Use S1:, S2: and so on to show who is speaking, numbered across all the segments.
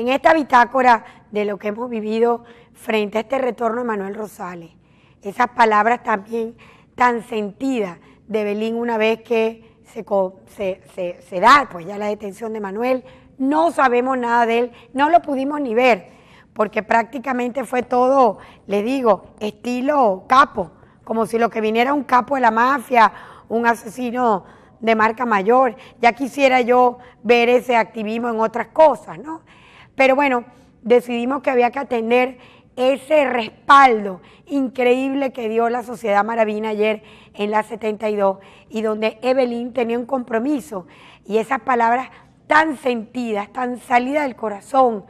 S1: en esta bitácora de lo que hemos vivido frente a este retorno de Manuel Rosales, esas palabras también tan sentidas de Belín una vez que se da pues ya la detención de Manuel, no sabemos nada de él, no lo pudimos ni ver, porque prácticamente fue todo, le digo, estilo capo, como si lo que viniera un capo de la mafia, un asesino de marca mayor. Ya quisiera yo ver ese activismo en otras cosas, ¿no? Pero bueno, decidimos que había que atender ese respaldo increíble que dio la Sociedad Maravina ayer en la 72 y donde Evelyn tenía un compromiso y esas palabras tan sentidas, tan salidas del corazón,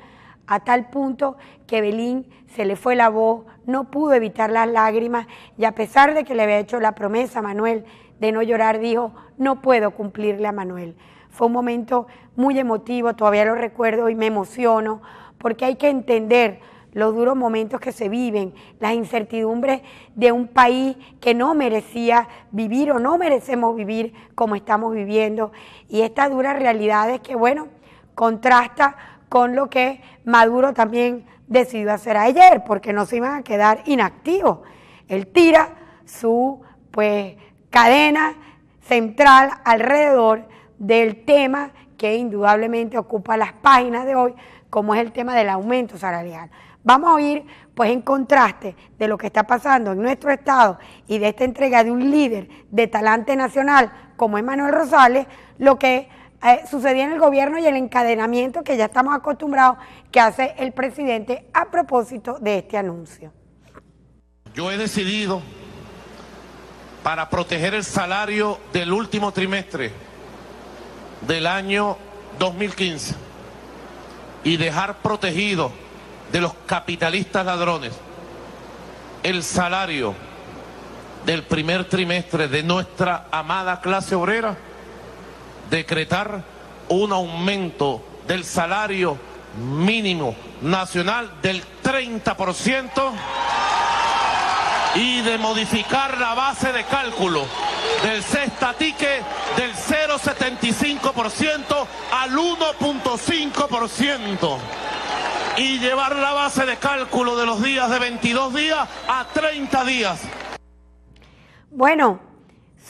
S1: a tal punto que Evelyn se le fue la voz, no pudo evitar las lágrimas y a pesar de que le había hecho la promesa a Manuel de no llorar, dijo, no puedo cumplirle a Manuel. Fue un momento muy emotivo, todavía lo recuerdo y me emociono, porque hay que entender los duros momentos que se viven, las incertidumbres de un país que no merecía vivir o no merecemos vivir como estamos viviendo, y estas duras realidades que, bueno, contrasta con lo que Maduro también decidió hacer ayer, porque no se iban a quedar inactivos. Él tira su, pues, cadena central alrededor del tema que indudablemente ocupa las páginas de hoy, como es el tema del aumento salarial. Vamos a oír, pues en contraste de lo que está pasando en nuestro estado y de esta entrega de un líder de talante nacional como es Manuel Rosales, lo que sucedía en el gobierno y el encadenamiento que ya estamos acostumbrados que hace el presidente a propósito de este anuncio.
S2: Yo he decidido, para proteger el salario del último trimestre del año 2015 y dejar protegido de los capitalistas ladrones el salario del primer trimestre de nuestra amada clase obrera, decretar un aumento del salario mínimo nacional del 30% y de modificar la base de cálculo del cestatique del 0,75% al 1,5% y llevar la base de cálculo de los días de 22 días a 30 días.
S1: Bueno,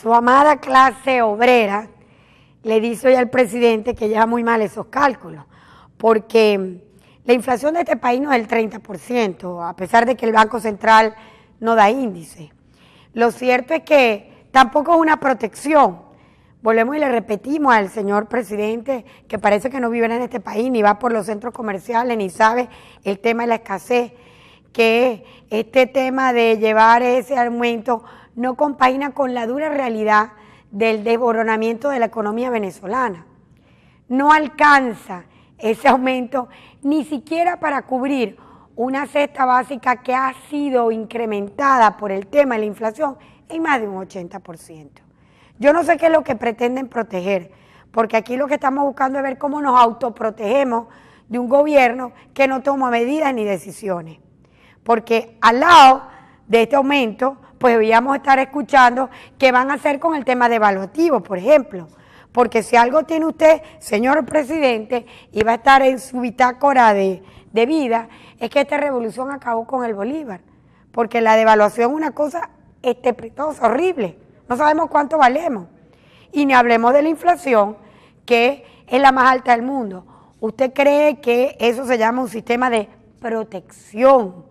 S1: su amada clase obrera le dice hoy al presidente que lleva muy mal esos cálculos, porque la inflación de este país no es del 30%, a pesar de que el Banco Central no da índice. Lo cierto es que tampoco es una protección. Volvemos y le repetimos al señor presidente que parece que no vive en este país, ni va por los centros comerciales, ni sabe el tema de la escasez, que este tema de llevar ese aumento no compagina con la dura realidad del desboronamiento de la economía venezolana. No alcanza ese aumento ni siquiera para cubrir una cesta básica que ha sido incrementada por el tema de la inflación en más de un 80%. Yo no sé qué es lo que pretenden proteger, porque aquí lo que estamos buscando es ver cómo nos autoprotegemos de un gobierno que no toma medidas ni decisiones. Porque al lado de este aumento, pues deberíamos estar escuchando qué van a hacer con el tema devaluativo, por ejemplo. Porque si algo tiene usted, señor presidente, y va a estar en su bitácora de vida, es que esta revolución acabó con el Bolívar. Porque la devaluación es una cosa estrepitosa, horrible. No sabemos cuánto valemos. Y ni hablemos de la inflación, que es la más alta del mundo. ¿Usted cree que eso se llama un sistema de protección?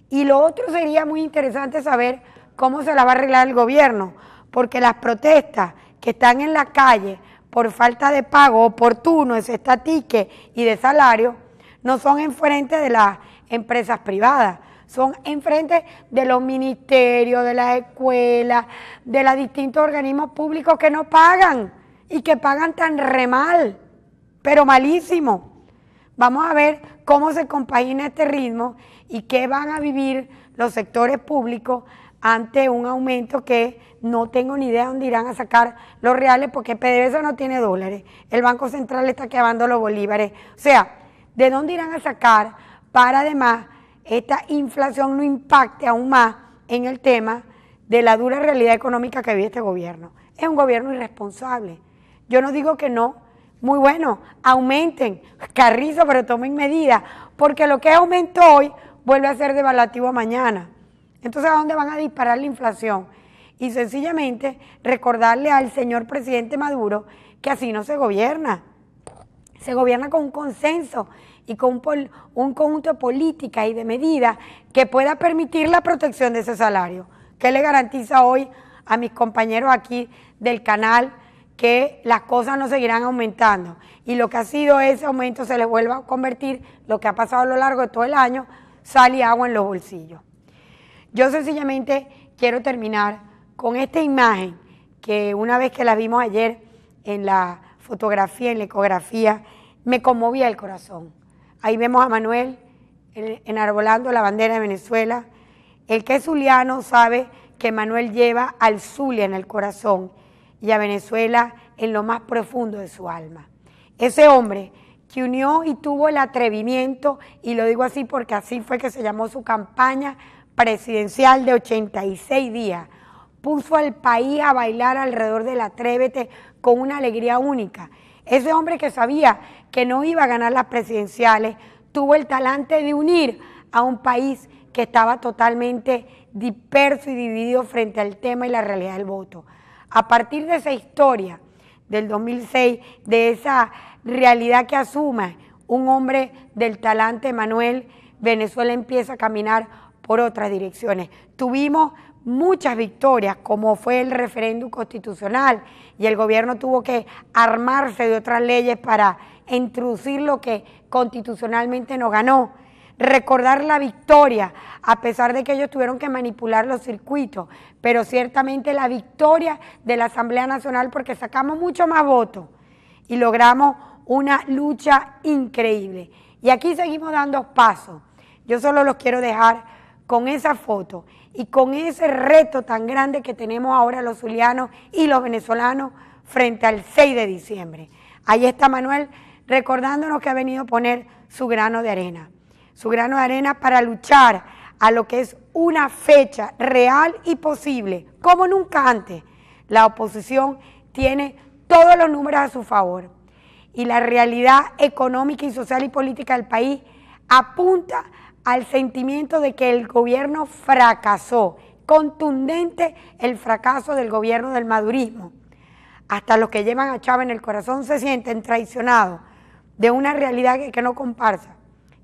S1: Y lo otro sería muy interesante saber cómo se la va a arreglar el gobierno, porque las protestas que están en la calle por falta de pago oportuno, de cestatique y de salario, no son enfrente de las empresas privadas, son enfrente de los ministerios, de las escuelas, de los distintos organismos públicos que no pagan y que pagan tan re mal, pero malísimo. Vamos a ver cómo se compagina este ritmo y qué van a vivir los sectores públicos ante un aumento que no tengo ni idea de dónde irán a sacar los reales, porque PDVSA no tiene dólares, el Banco Central está clavando los bolívares. O sea, ¿de dónde irán a sacar para además esta inflación no impacte aún más en el tema de la dura realidad económica que vive este gobierno? Es un gobierno irresponsable. Yo no digo que no muy bueno, aumenten, Carrizo, pero tomen medidas, porque lo que aumentó hoy vuelve a ser devaluativo mañana. Entonces, ¿a dónde van a disparar la inflación? Y sencillamente recordarle al señor presidente Maduro que así no se gobierna. Se gobierna con un consenso y con un conjunto de políticas y de medidas que pueda permitir la protección de ese salario. ¿Qué le garantiza hoy a mis compañeros aquí del canal que las cosas no seguirán aumentando? Y lo que ha sido ese aumento se les vuelva a convertir, lo que ha pasado a lo largo de todo el año, sal y agua en los bolsillos. Yo sencillamente quiero terminar con esta imagen que una vez que la vimos ayer en la fotografía, en la ecografía, me conmovía el corazón. Ahí vemos a Manuel enarbolando la bandera de Venezuela. El que es zuliano sabe que Manuel lleva al Zulia en el corazón y a Venezuela en lo más profundo de su alma. Ese hombre que unió y tuvo el atrevimiento, y lo digo así porque así fue que se llamó su campaña presidencial de 86 días, puso al país a bailar alrededor del Atrévete con una alegría única. Ese hombre que sabía que no iba a ganar las presidenciales, tuvo el talante de unir a un país que estaba totalmente disperso y dividido frente al tema y la realidad del voto. A partir de esa historia del 2006, de esa realidad que asume un hombre del talante Manuel, Venezuela empieza a caminar por otras direcciones. Tuvimos muchas victorias, como fue el referéndum constitucional, y el gobierno tuvo que armarse de otras leyes para introducir lo que constitucionalmente no ganó. Recordar la victoria, a pesar de que ellos tuvieron que manipular los circuitos, pero ciertamente la victoria de la Asamblea Nacional, porque sacamos mucho más votos y logramos una lucha increíble. Y aquí seguimos dando pasos. Yo solo los quiero dejar con esa foto y con ese reto tan grande que tenemos ahora los zulianos y los venezolanos frente al 6 de diciembre. Ahí está Manuel recordándonos que ha venido a poner su grano de arena para luchar a lo que es una fecha real y posible, como nunca antes. La oposición tiene todos los números a su favor y la realidad económica y social y política del país apunta al sentimiento de que el gobierno fracasó, contundente el fracaso del gobierno del madurismo. Hasta los que llevan a Chávez en el corazón se sienten traicionados de una realidad que no comparsa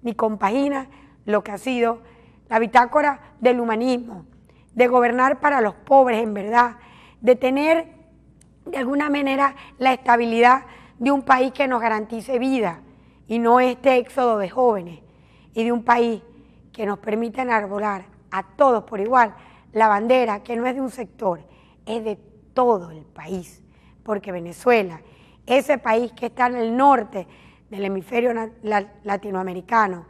S1: ni compagina lo que ha sido la bitácora del humanismo, de gobernar para los pobres en verdad, de tener de alguna manera la estabilidad de un país que nos garantice vida y no este éxodo de jóvenes, y de un país que nos permita enarbolar a todos por igual la bandera que no es de un sector, es de todo el país, porque Venezuela, ese país que está en el norte del hemisferio latinoamericano,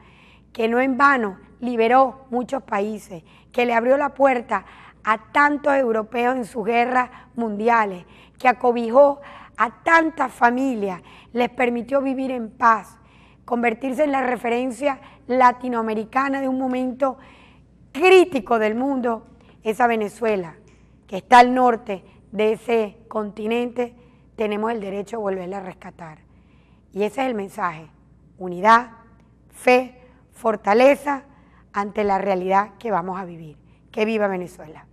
S1: que no en vano liberó muchos países, que le abrió la puerta a tantos europeos en sus guerras mundiales, que acobijó a tantas familias, les permitió vivir en paz, convertirse en la referencia latinoamericana de un momento crítico del mundo. Esa Venezuela que está al norte de ese continente, tenemos el derecho de volverla a rescatar. Y ese es el mensaje: unidad, fe, fortaleza ante la realidad que vamos a vivir. ¡Que viva Venezuela!